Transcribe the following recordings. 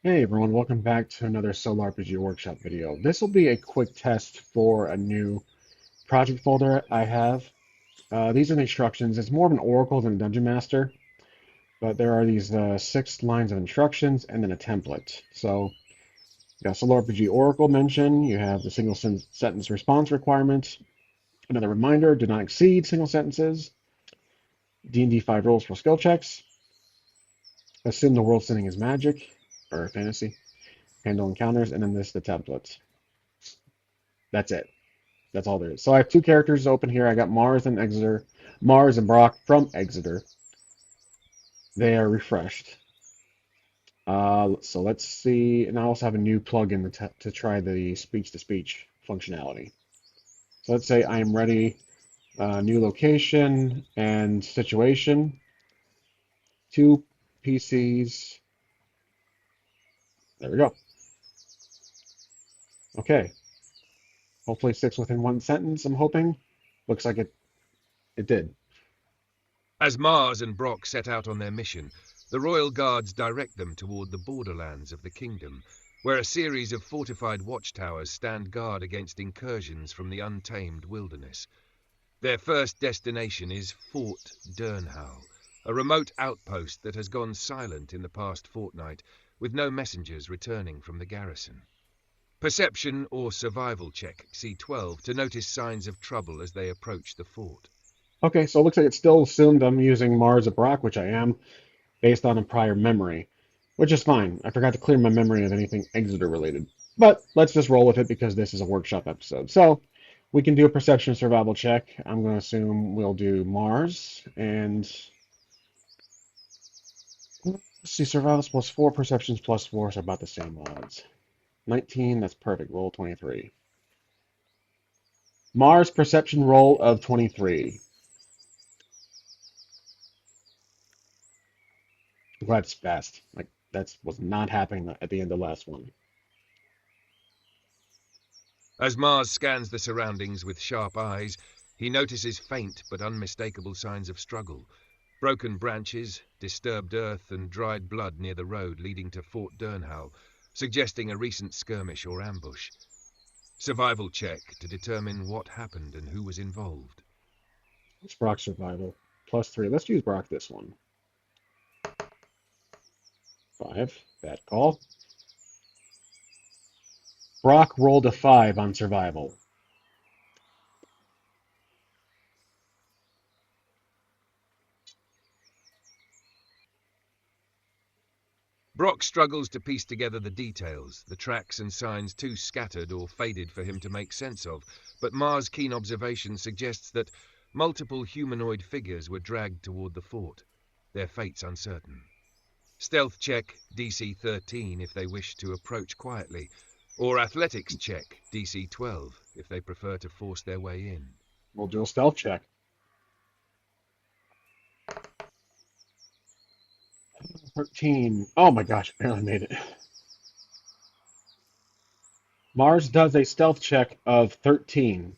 Hey everyone, welcome back to another solo RPG Workshop video. This will be a quick test for a new project folder I have. These are the instructions. It's more of an Oracle than a Dungeon Master, but there are these 6 lines of instructions and then a template. So you got solo RPG Oracle mention, you have the single sentence response requirements, another reminder, do not exceed single sentences, D&D 5 rules for skill checks, assume the world setting is magic or fantasy, handle encounters, and then this the templates. That's it. That's all there is. So I have 2 characters open here. I got Mars and Exeter, Mars and Brock from Exeter. They are refreshed. So let's see, and I also have a new plugin to try the speech-to-speech functionality. So let's say I am ready, new location and situation, 2 PCs. There we go. Okay, hopefully 6 within 1 sentence. I'm hoping. Looks like it did. As Mars and Brock set out on their mission, the royal guards direct them toward the borderlands of the kingdom, where a series of fortified watchtowers stand guard against incursions from the untamed wilderness. Their first destination is Fort Durnhal, a remote outpost that has gone silent in the past fortnight, with no messengers returning from the garrison. Perception or survival check, C12, to notice signs of trouble as they approach the fort. Okay, so it looks like it's still assumed I'm using Mars and Brock, which I am, based on a prior memory, which is fine. I forgot to clear my memory of anything Exeter related. But let's just roll with it because this is a workshop episode. So we can do a perception survival check. I'm going to assume we'll do Mars and let's see, survivals +4, perceptions +4, so about the same odds. 19, that's perfect. Roll 23. Mars perception roll of 23. I'm glad it's fast. Like that was not happening at the end of the last one. As Mars scans the surroundings with sharp eyes, he notices faint but unmistakable signs of struggle. Broken branches, disturbed earth, and dried blood near the road leading to Fort Durnhal, suggesting a recent skirmish or ambush. Survival check to determine what happened and who was involved. It's Brock survival. +3. Let's use Brock this one. 5. Bad call. Brock rolled a 5 on survival. Brock struggles to piece together the details, the tracks and signs too scattered or faded for him to make sense of, but Mars' keen observation suggests that multiple humanoid figures were dragged toward the fort, their fates uncertain. Stealth check, DC 13 if they wish to approach quietly, or athletics check, DC 12 if they prefer to force their way in. We'll do a stealth check. 13. Oh my gosh, barely made it. Mars does a stealth check of 13.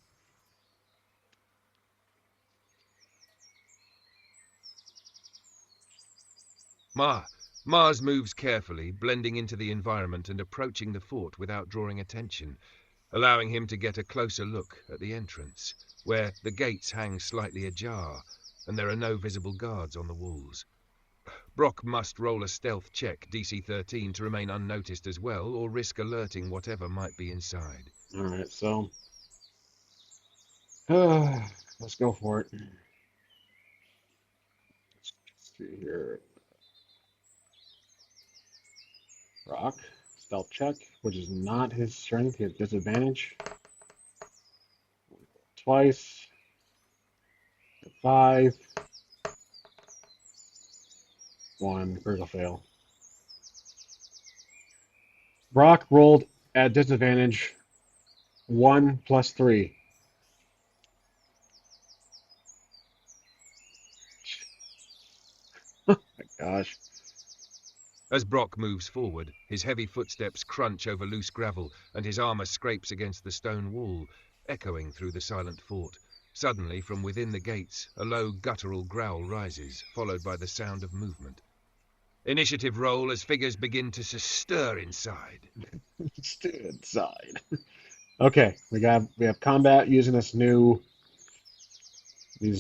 Mars moves carefully, blending into the environment and approaching the fort without drawing attention, allowing him to get a closer look at the entrance, where the gates hang slightly ajar and there are no visible guards on the walls. Brock must roll a stealth check, DC 13, to remain unnoticed as well, or risk alerting whatever might be inside. All right, so let's go for it. Let's see here. Rock, stealth check, which is not his strength. He has disadvantage. Twice. 5. 1. Critical fail. Brock rolled at disadvantage 1 plus 3. Oh my gosh. As Brock moves forward, his heavy footsteps crunch over loose gravel and his armor scrapes against the stone wall, echoing through the silent fort. Suddenly, from within the gates, a low guttural growl rises, followed by the sound of movement. Initiative roll as figures begin to stir inside. Stood inside. Okay, we have combat using these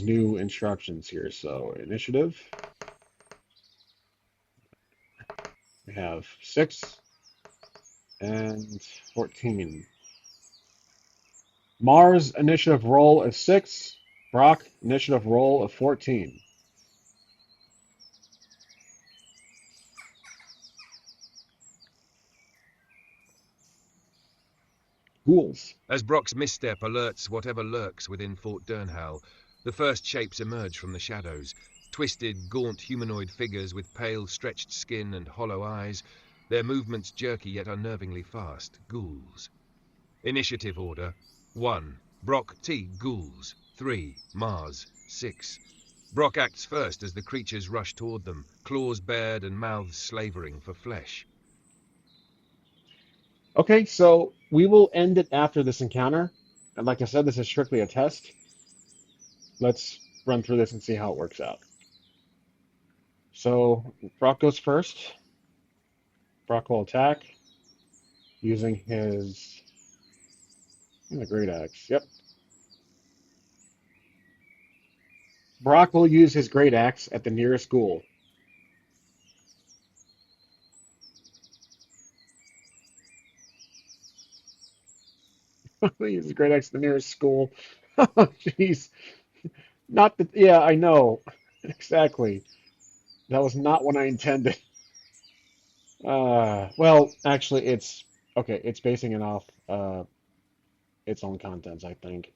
new instructions here. So initiative, we have 6 and 14. Mars initiative roll of 6. Brock initiative roll of 14. Ghouls. As Brock's misstep alerts whatever lurks within Fort Durnhal, the first shapes emerge from the shadows. Twisted, gaunt humanoid figures with pale, stretched skin and hollow eyes, their movements jerky yet unnervingly fast. Ghouls. Initiative order: 1. Brock T. Ghouls. 3. Mars. 6. Brock acts first as the creatures rush toward them, claws bared and mouths slavering for flesh. Okay, so we will end it after this encounter. And like I said, this is strictly a test. Let's run through this and see how it works out. So Brock goes first. Brock will attack using his the great axe. Yep. Brock will use his great axe at the nearest ghoul. He uses great axe at the nearest school. Oh, jeez. Not the. Yeah, I know. Exactly. That was not what I intended. Well, actually, it's okay. It's basing it off its own contents, I think.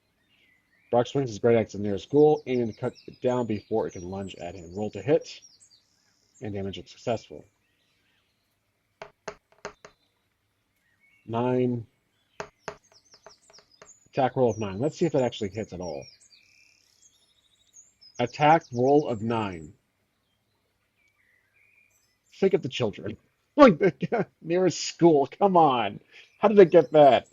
Brock swings his great axe at the nearest ghoul, aiming to cut it down before it can lunge at him. Roll to hit, and damage is successful. 9. Attack roll of 9. Let's see if it actually hits at all. Attack roll of 9. Think of the children. Like the nearest school. Come on. How did it get that?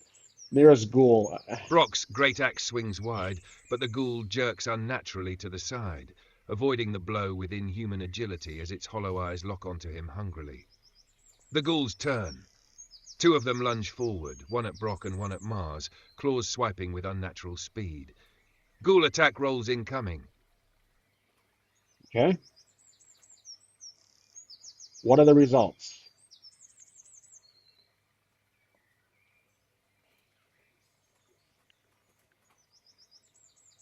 Nearest ghoul. Brock's great axe swings wide, but the ghoul jerks unnaturally to the side, avoiding the blow with inhuman agility as its hollow eyes lock onto him hungrily. The ghouls turn. 2 of them lunge forward, one at Brock and one at Mars, claws swiping with unnatural speed. Ghoul attack rolls incoming. Okay. What are the results?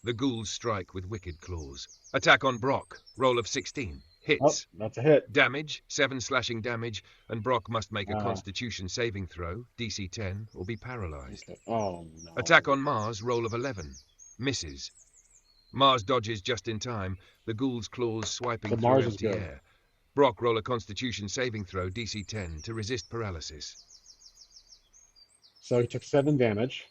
The ghouls strike with wicked claws. Attack on Brock. Roll of 16. Oh, Hits. that's a hit. Damage, 7 slashing damage, and Brock must make a Uh, Constitution saving throw, DC 10, or be paralyzed. okay. Oh, no. Attack on Mars, roll of 11. Misses. Mars dodges just in time, the ghoul's claws swiping So through Mars is empty good. air. Brock roll a Constitution saving throw, DC 10, to resist paralysis. So he took 7 damage.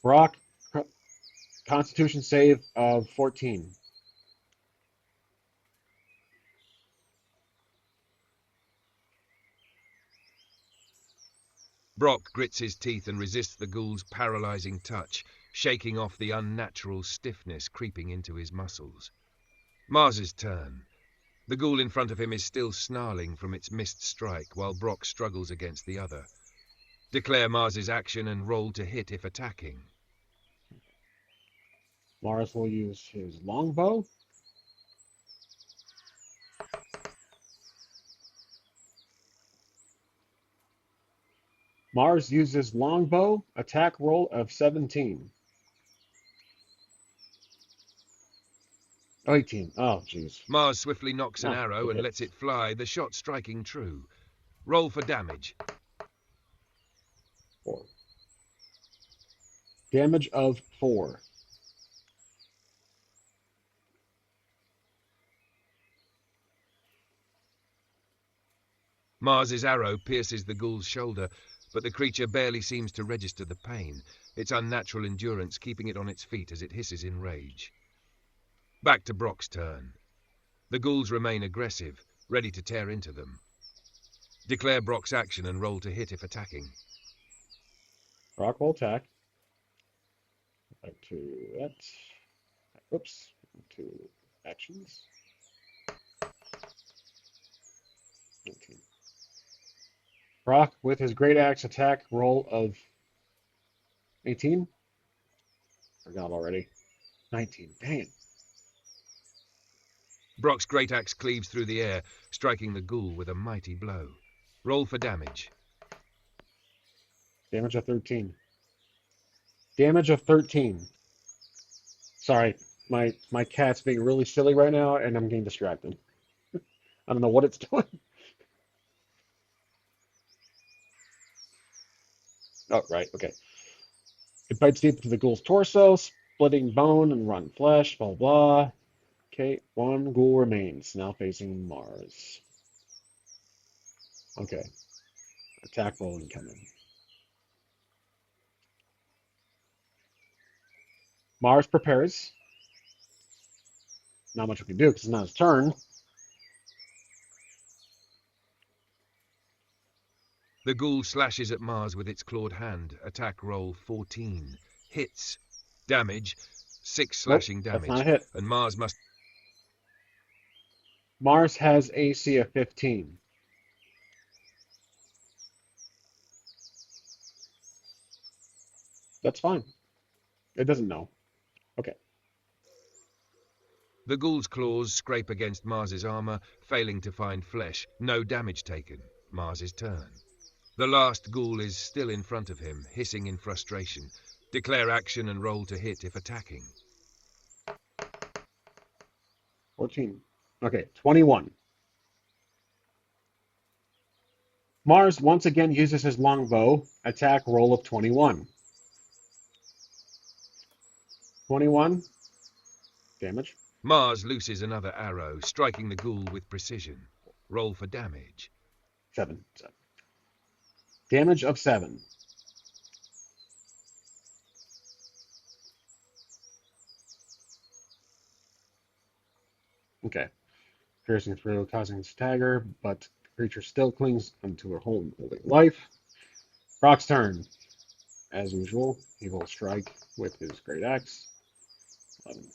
Brock, Constitution save of 14. Brock grits his teeth and resists the ghoul's paralyzing touch, shaking off the unnatural stiffness creeping into his muscles. Mars's turn. The ghoul in front of him is still snarling from its missed strike, while Brock struggles against the other. Declare Mars's action and roll to hit if attacking. Mars will use his longbow. Mars uses longbow. Attack roll of 17. Oh, 18. Oh, jeez. Mars swiftly nocks an Ah, arrow it and lets hits. it fly, the shot striking true. Roll for damage. 4. Damage of 4. Mars's arrow pierces the ghoul's shoulder, but the creature barely seems to register the pain, its unnatural endurance keeping it on its feet as it hisses in rage. Back to Brock's turn. The ghouls remain aggressive, ready to tear into them. Declare Brock's action and roll to hit if attacking. Brock will attack. Back to that. Oops. To actions. 19. Brock with his great axe attack roll of 18. Forgot already. 19. Dang it. Brock's great axe cleaves through the air, striking the ghoul with a mighty blow. Roll for damage. Damage of 13. Damage of 13. Sorry, my cat's being really silly right now, and I'm getting distracted. I don't know what it's doing. Oh, right, okay. It bites deep into the ghoul's torso, splitting bone and rotten flesh, blah, blah. Okay, one ghoul remains, now facing Mars. Okay, attack roll incoming. Mars prepares. Not much we can do because it's not his turn. The ghoul slashes at Mars with its clawed hand. Attack roll 14. Hits. Damage. 6 Nope, slashing that's not a damage. hit. And Mars must... Mars has AC of 15. That's fine. It doesn't know. Okay. The ghoul's claws scrape against Mars's armor, failing to find flesh. No damage taken. Mars's turn. The last ghoul is still in front of him, hissing in frustration. Declare action and roll to hit if attacking. 14. Okay, 21. Mars once again uses his longbow. Attack roll of 21. 21. Damage. Mars looses another arrow, striking the ghoul with precision. Roll for damage. 7. Damage of 7. Okay. Piercing through, causing stagger, but the creature still clings onto her holding life. Brock's turn. As usual, he will strike with his great axe. 11.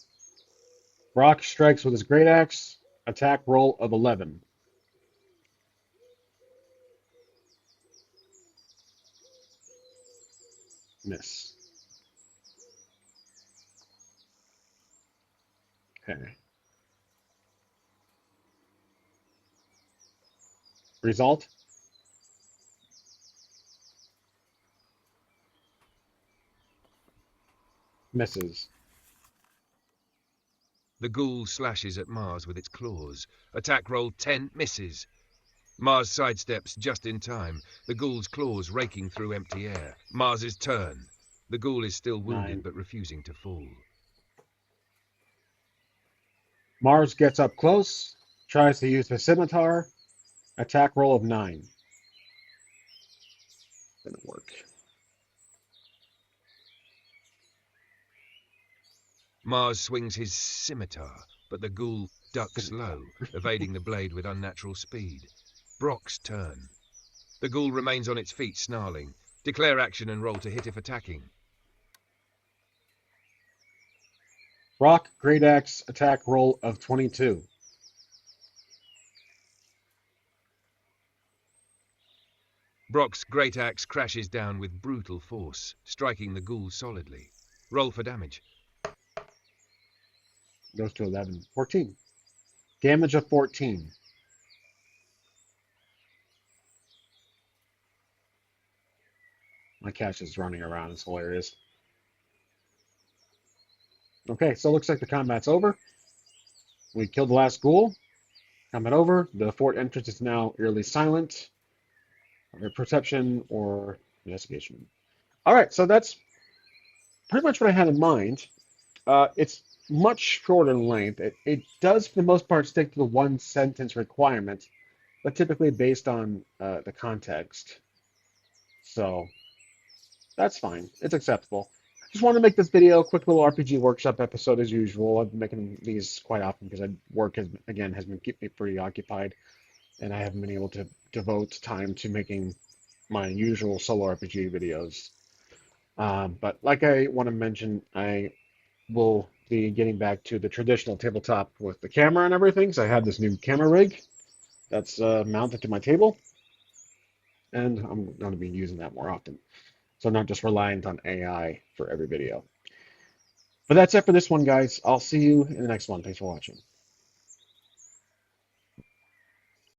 Brock strikes with his great axe. Attack roll of 11. Miss. Okay. Result? Misses. The ghoul slashes at Mars with its claws. Attack roll 10, misses. Mars sidesteps just in time, the ghoul's claws raking through empty air. Mars's turn. The ghoul is still wounded 9. but refusing to fall. Mars gets up close, tries to use the scimitar. Attack roll of 9. Didn't work. Mars swings his scimitar, but the ghoul ducks low, evading the blade with unnatural speed. Brock's turn. The ghoul remains on its feet, snarling. Declare action and roll to hit if attacking. Brock, great axe, attack roll of 22. Brock's great axe crashes down with brutal force, striking the ghoul solidly. Roll for damage. Goes to 11. 14. Damage of 14. My cat's is running around. It's hilarious. Okay, so it looks like the combat's over. We killed the last ghoul. Combat over. The fort entrance is now eerily silent. Perception or investigation. All right, so that's pretty much what I had in mind. It's much shorter in length. It does, for the most part, stick to the one sentence requirement, but typically based on the context. So that's fine. It's acceptable. Just wanted to make this video a quick little RPG Workshop episode as usual. I've been making these quite often because work has been keeping me pretty occupied, and I haven't been able to devote time to making my usual solo RPG videos. But like I want to mention, I will be getting back to the traditional tabletop with the camera and everything. So I have this new camera rig that's mounted to my table, and I'm going to be using that more often. So I'm not just reliant on AI for every video. But that's it for this one, guys. I'll see you in the next one. Thanks for watching.